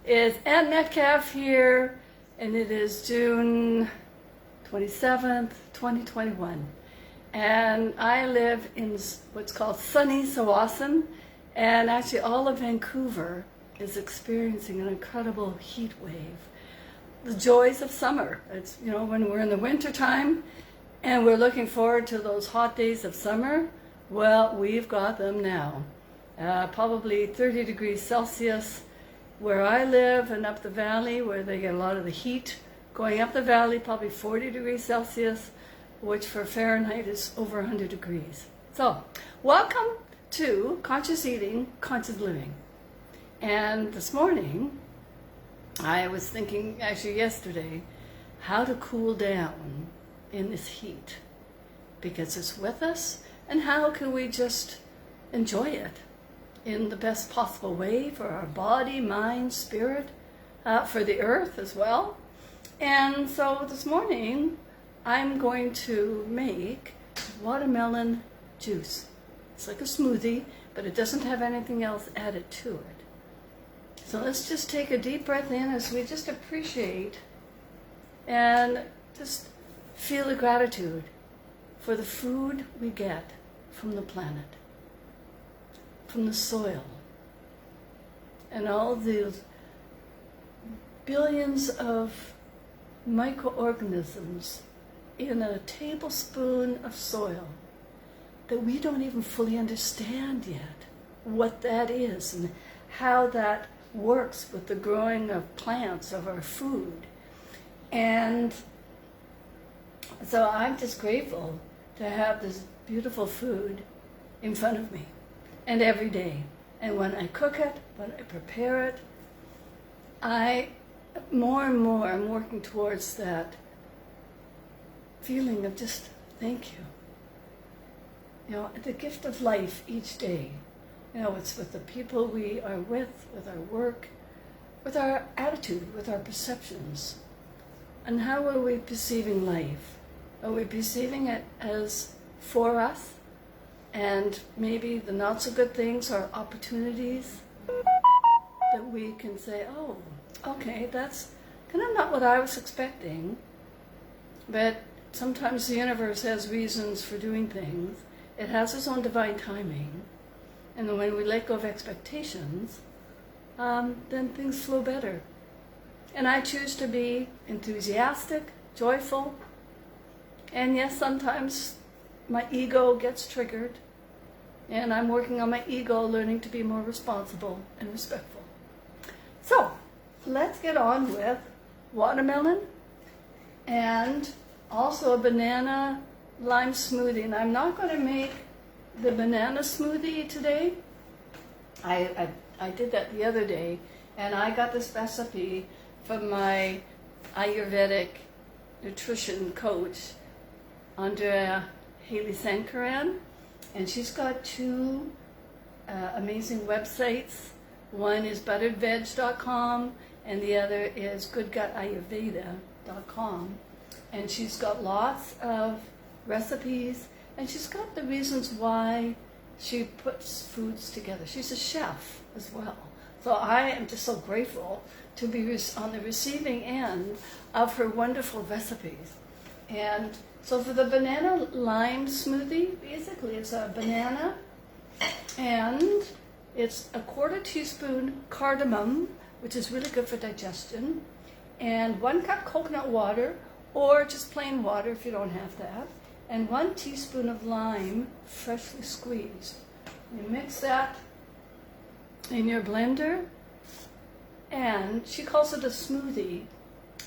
It's Aunt Metcalf here, and it is June 27th, 2021. And I live in what's called sunny Tsawwassen, and actually all of Vancouver is experiencing an incredible heat wave. The joys of summer. It's, you know, when we're in the winter time and we're looking forward to those hot days of summer, well, we've got them now. Probably 30 degrees Celsius where I live and up the valley where they get a lot of the heat. Going up the valley, probably 40 degrees Celsius, which for Fahrenheit is over 100 degrees. So, welcome to Conscious Eating, Conscious Living. And this morning, I was thinking, actually yesterday, how to cool down in this heat. Because it's with us, and how can we just enjoy it in the best possible way for our body, mind, spirit, for the earth as well. And so this morning, I'm going to make watermelon juice. It's like a smoothie, but it doesn't have anything else added to it. So let's just take a deep breath in as we just appreciate and just feel the gratitude for the food we get from the planet, from the soil, and all these billions of microorganisms in a tablespoon of soil that we don't even fully understand yet what that is and how that works with the growing of plants, of our food. And so I'm just grateful to have this beautiful food in front of me and every day. And when I cook it, when I prepare it, I more and more I'm working towards that feeling of just thank you. You know, the gift of life each day. You know, it's with the people we are with our work, with our attitude, with our perceptions. And how are we perceiving life? Are we perceiving it as for us? And maybe the not so good things are opportunities that we can say, oh, okay, that's kind of not what I was expecting. But sometimes the universe has reasons for doing things. It has its own divine timing. And when we let go of expectations, then things flow better. And I choose to be enthusiastic, joyful. And yes, sometimes my ego gets triggered. And I'm working on my ego, learning to be more responsible and respectful. So, let's get on with watermelon and also a banana lime smoothie. And I'm not going to make the banana smoothie today. I did that the other day, and I got this recipe from my Ayurvedic nutrition coach, Andrea Haley Sankaran, and she's got two amazing websites. One is butteredveg.com, and the other is goodgutayurveda.com. And she's got lots of recipes, and she's got the reasons why she puts foods together. She's a chef as well. So I am just so grateful to be on the receiving end of her wonderful recipes. And so for the banana lime smoothie, basically it's a banana and it's a 1/4 teaspoon cardamom, which is really good for digestion, and 1 cup coconut water, or just plain water if you don't have that, and 1 teaspoon of lime, freshly squeezed. You mix that in your blender, and she calls it a smoothie,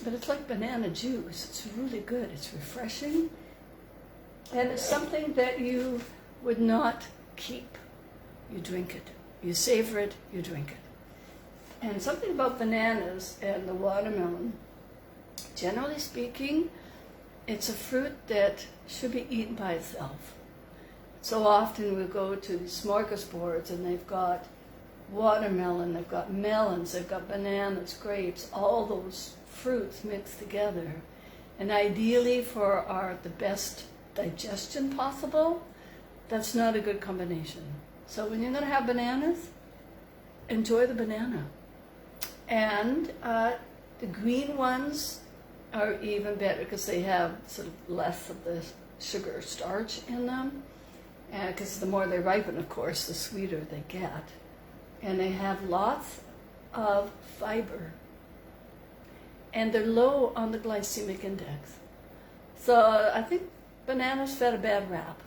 but it's like banana juice. It's really good. It's refreshing, and it's something that you would not keep. You drink it. You savor it, you drink it. And something about bananas and the watermelon, generally speaking, it's a fruit that should be eaten by itself. So often we go to smorgasbords and they've got watermelon, they've got melons, they've got bananas, grapes, all those fruits mixed together. And ideally for the best digestion possible, that's not a good combination. So when you're going to have bananas, enjoy the banana. And the green ones are even better because they have sort of less of the sugar or starch in them. Because the more they ripen, of course, the sweeter they get. And they have lots of fiber. And they're low on the glycemic index. So I think bananas fed a bad rap.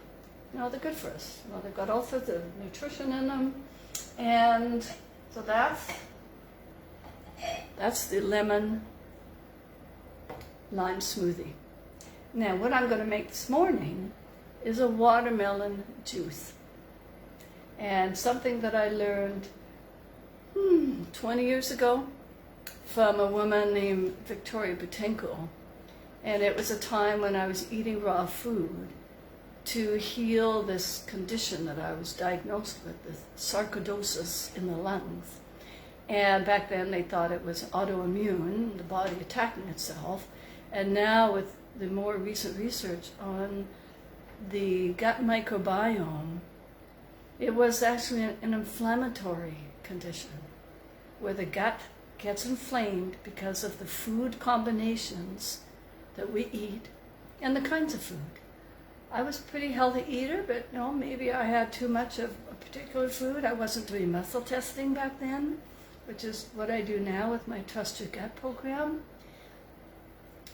You know, they're good for us. You know, they've got all sorts of nutrition in them. And so that's the lemon lime smoothie. Now, what I'm going to make this morning is a watermelon juice. And something that I learned 20 years ago from a woman named Victoria Butenko. And it was a time when I was eating raw food to heal this condition that I was diagnosed with, this sarcoidosis in the lungs. And back then they thought it was autoimmune, the body attacking itself. And now with the more recent research on the gut microbiome, it was actually an inflammatory condition where the gut gets inflamed because of the food combinations that we eat and the kinds of food. I was a pretty healthy eater, but you know, maybe I had too much of a particular food. I wasn't doing muscle testing back then, which is what I do now with my Trust Your Gut program,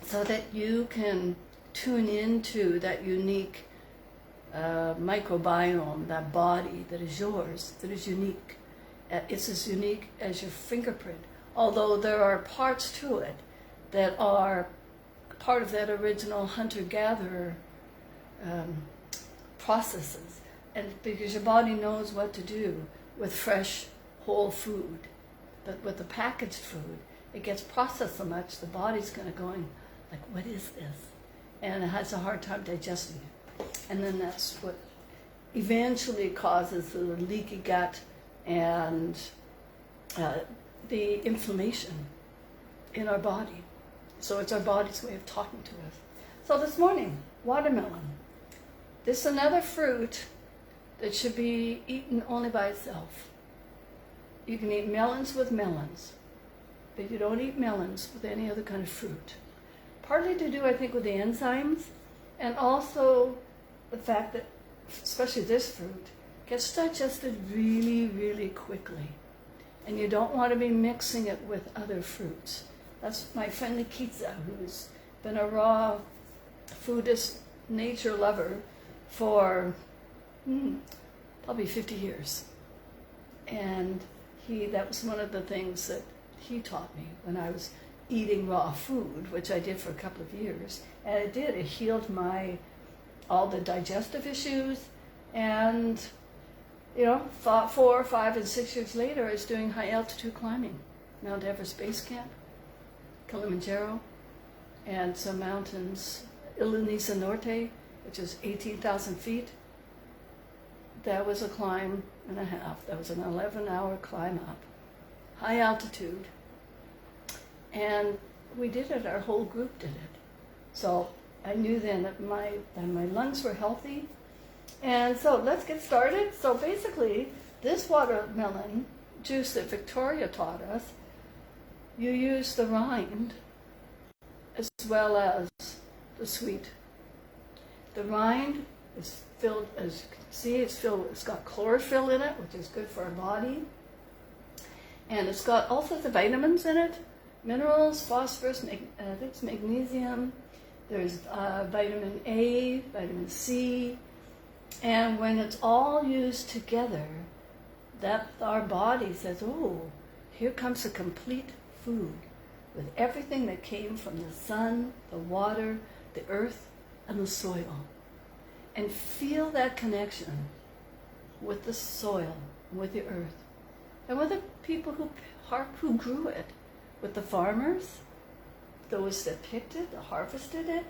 so that you can tune into that unique microbiome, that body that is yours, that is unique. It's as unique as your fingerprint, although there are parts to it that are part of that original hunter-gatherer processes, and because your body knows what to do with fresh, whole food. But with the packaged food, it gets processed so much, the body's kind of going, like, what is this? And it has a hard time digesting it. And then that's what eventually causes the leaky gut and the inflammation in our body. So it's our body's way of talking to us. So this morning, watermelon. This is another fruit that should be eaten only by itself. You can eat melons with melons, but you don't eat melons with any other kind of fruit. Partly to do, I think, with the enzymes, and also the fact that, especially this fruit, gets digested really, really quickly. And you don't want to be mixing it with other fruits. That's my friend Nikita, who's been a raw foodist, nature lover for probably 50 years. And that was one of the things that he taught me when I was eating raw food, which I did for a couple of years. And it healed all the digestive issues. And, you know, 4, 5, and 6 years later, I was doing high altitude climbing, Mount Everest Base Camp, Kilimanjaro, and some mountains, Iliniza Norte, which is 18,000 feet. That was a climb and a half. That was an 11-hour climb up, high altitude. And we did it, our whole group did it. So I knew then that my lungs were healthy. And so let's get started. So basically, this watermelon juice that Victoria taught us, you use the rind as well as the sweet. The rind is filled, as you can see, it's got chlorophyll in it, which is good for our body. And it's got all sorts of vitamins in it, minerals, phosphorus, I think it's magnesium. There's vitamin A, vitamin C. And when it's all used together, that our body says, oh, here comes a complete food with everything that came from the sun, the water, the earth, and the soil. And feel that connection with the soil, with the earth, and with the people who grew it, with the farmers, those that picked it, that harvested it,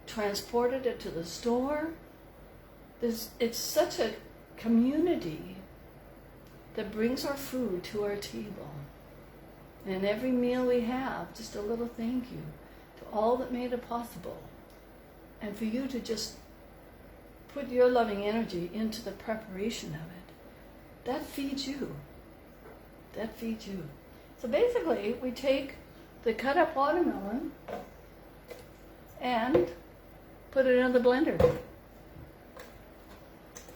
transported it to the store. It's such a community that brings our food to our table. And every meal we have, just a little thank you to all that made it possible. And for you to just put your loving energy into the preparation of it. That feeds you. That feeds you. So basically, we take the cut up watermelon and put it in the blender.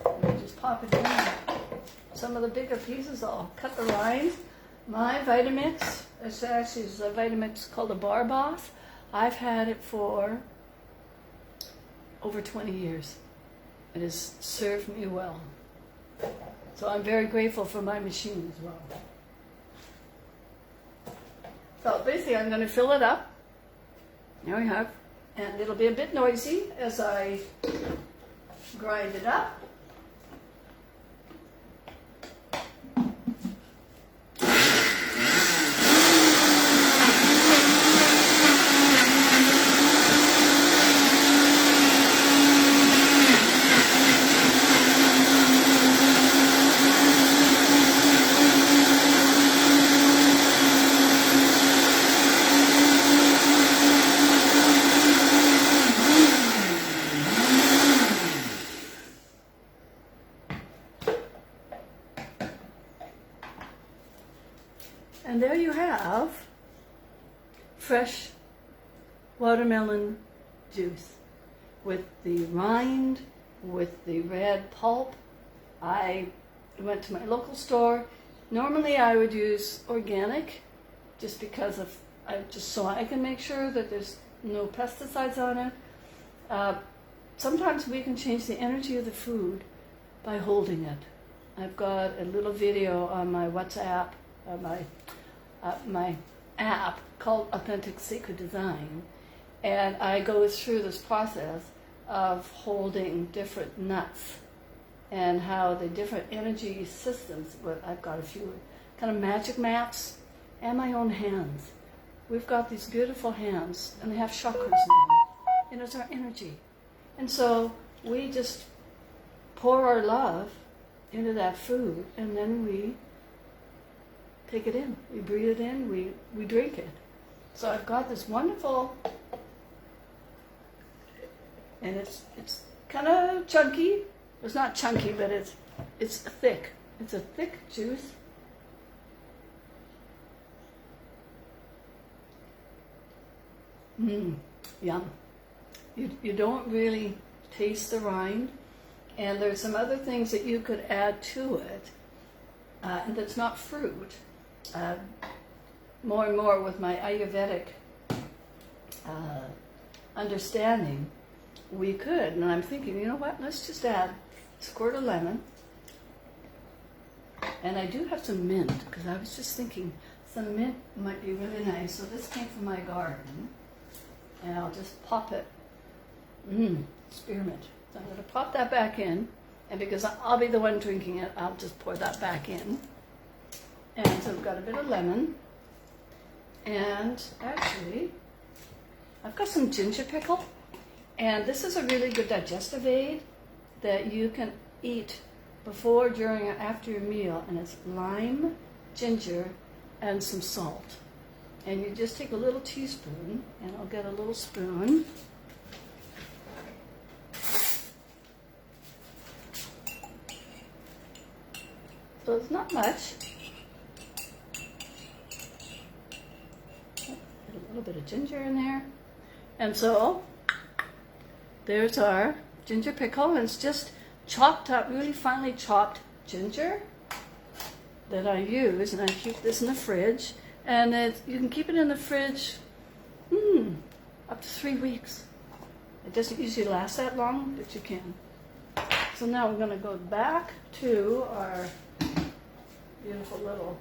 And we just pop it in. Some of the bigger pieces, I'll cut the rind. My Vitamix, it's actually a Vitamix called a Bar Boss. I've had it for over 20 years. It has served me well. So I'm very grateful for my machine as well. So basically I'm going to fill it up. There we have. And it'll be a bit noisy as I grind it up. And there you have fresh watermelon juice with the rind, with the red pulp. I went to my local store. Normally I would use organic just because of, just so I can make sure that there's no pesticides on it. Sometimes we can change the energy of the food by holding it. I've got a little video on my WhatsApp, my app called Authentic Sacred Design, and I go through this process of holding different nuts and how the different energy systems, but I've got a few kind of magic maps and my own hands. We've got these beautiful hands and they have chakras in them, and it's our energy. And so we just pour our love into that food, and then we take it in, we breathe it in, we drink it. So I've got this wonderful, and it's kind of chunky. It's not chunky, but it's thick. It's a thick juice. Yum. You don't really taste the rind, and there's some other things that you could add to it, and that's not fruit. More and more with my Ayurvedic understanding, we could, and I'm thinking, you know what, let's just add a squirt of lemon, and I do have some mint, because I was just thinking some mint might be really nice. So this came from my garden, and I'll just pop it, spearmint. So I'm going to pop that back in, and because I'll be the one drinking it, I'll just pour that back in. And so we've got a bit of lemon, and actually I've got some ginger pickle, and this is a really good digestive aid that you can eat before, during, or after your meal, and it's lime, ginger, and some salt. And you just take a little teaspoon, and I'll get a little spoon. So it's not much. Get a little bit of ginger in there. And so there's our ginger pickle, and it's just chopped up, really finely chopped ginger that I use, and I keep this in the fridge. And you can keep it in the fridge up to 3 weeks. It doesn't usually last that long, but you can. So now we're going to go back to our beautiful little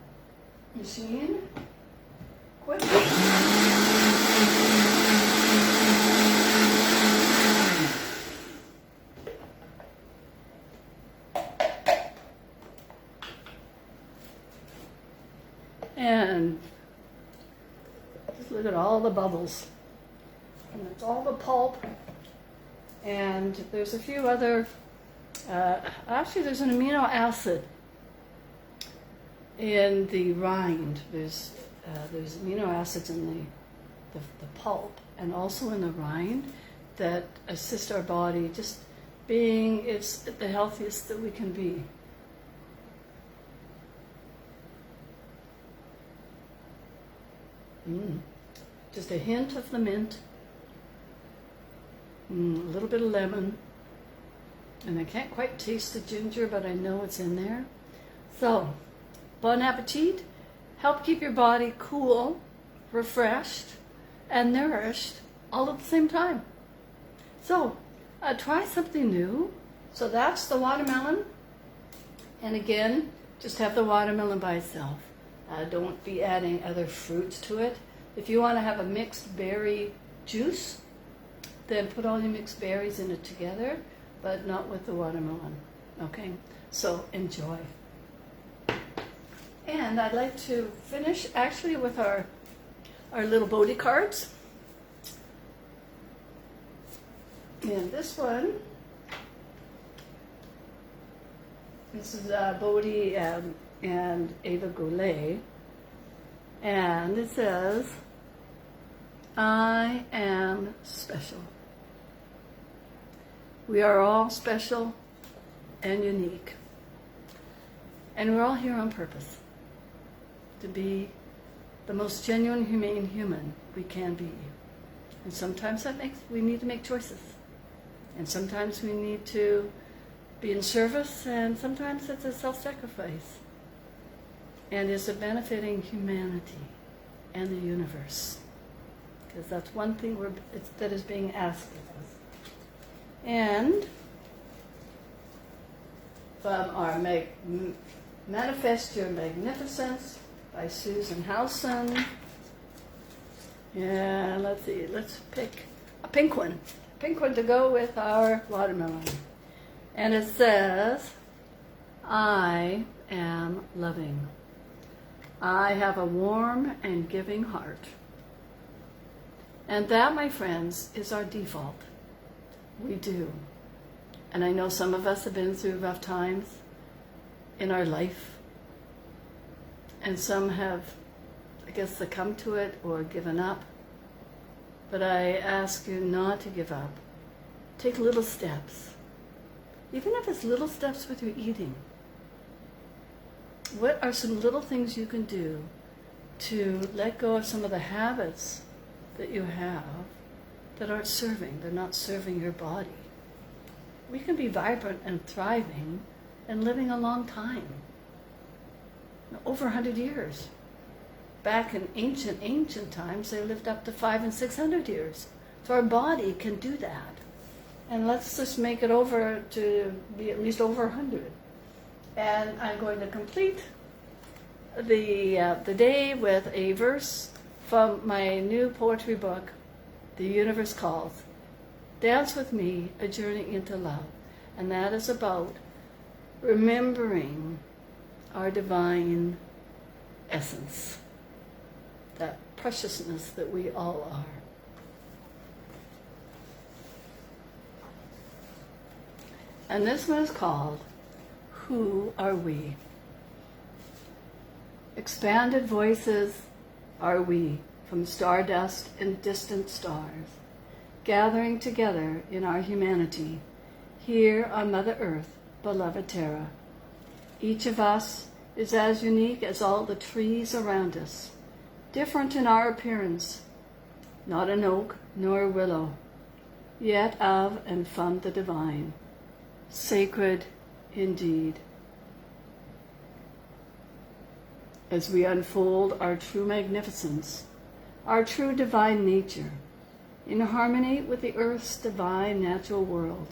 machine. Quick. And just look at all the bubbles. And it's all the pulp. And there's a few other, actually there's an amino acid in the rind. There's amino acids in the pulp and also in the rind that assist our body just being it's the healthiest that we can be. Just a hint of the mint, a little bit of lemon, and I can't quite taste the ginger, but I know it's in there. So, bon appetit. Help keep your body cool, refreshed, and nourished all at the same time. So, try something new. So that's the watermelon. And again, just have the watermelon by itself. Don't be adding other fruits to it. If you want to have a mixed berry juice, then put all your mixed berries in it together, but not with the watermelon. Okay? So enjoy. And I'd like to finish actually with our little Bodhi cards. And this one, this is Bodhi and Ava Goulet. And it says, I am special. We are all special and unique. And we're all here on purpose. To be the most genuine, humane human we can be. And sometimes we need to make choices. And sometimes we need to be in service, and sometimes it's a self-sacrifice. And is it benefiting humanity and the universe? Because that's one thing that is being asked of us. And from our Manifest Your Magnificence by Susan Howson. Yeah, let's see, let's pick a pink one. Pink one to go with our watermelon. And it says, I am loving. I have a warm and giving heart. And that, my friends, is our default. We do. And I know some of us have been through rough times in our life. And some have, I guess, succumbed to it or given up. But I ask you not to give up. Take little steps. Even if it's little steps with your eating. What are some little things you can do to let go of some of the habits that you have that aren't serving? They're not serving your body. We can be vibrant and thriving and living a long time. Over 100 years. Back in ancient times, they lived up to 500 and 600 years. So our body can do that. And let's just make it over to be at least over 100. And I'm going to complete the day with a verse from my new poetry book, The Universe Calls. Dance with me, a journey into love. And that is about remembering our divine essence, that preciousness that we all are. And this one is called, Who Are We? Expanded voices are we from stardust and distant stars, gathering together in our humanity, here on Mother Earth, beloved Terra. Each of us is as unique as all the trees around us, different in our appearance, not an oak nor a willow, yet of and from the divine, sacred indeed. As we unfold our true magnificence, our true divine nature, in harmony with the earth's divine natural world,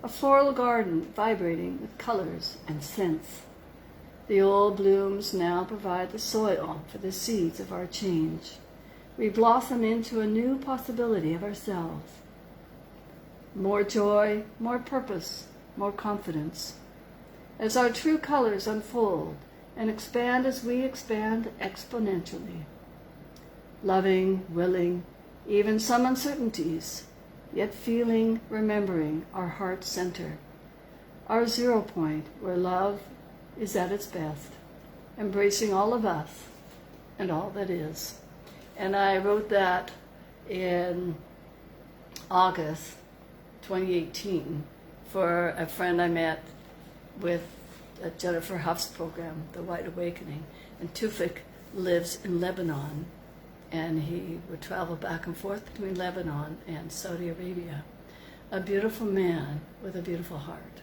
a floral garden vibrating with colors and scents. The old blooms now provide the soil for the seeds of our change. We blossom into a new possibility of ourselves. More joy, more purpose, more confidence. As our true colors unfold and expand as we expand exponentially. Loving, willing, even some uncertainties, yet feeling, remembering our heart center. Our 0 point where love is at its best, embracing all of us and all that is. And I wrote that in August 2018 for a friend I met with Jennifer Huff's program, The White Awakening. And Tufik lives in Lebanon. and he would travel back and forth between Lebanon and Saudi Arabia. A beautiful man with a beautiful heart.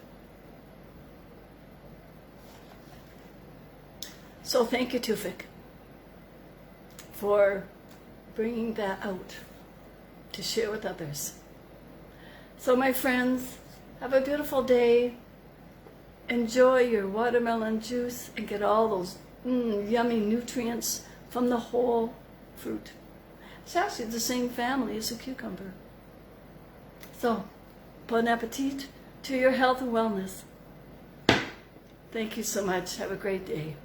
So thank you, Tufik, for bringing that out to share with others. So my friends, have a beautiful day. Enjoy your watermelon juice and get all those yummy nutrients from the whole fruit. It's actually the same family as a cucumber. So, bon appetit to your health and wellness. Thank you so much. Have a great day.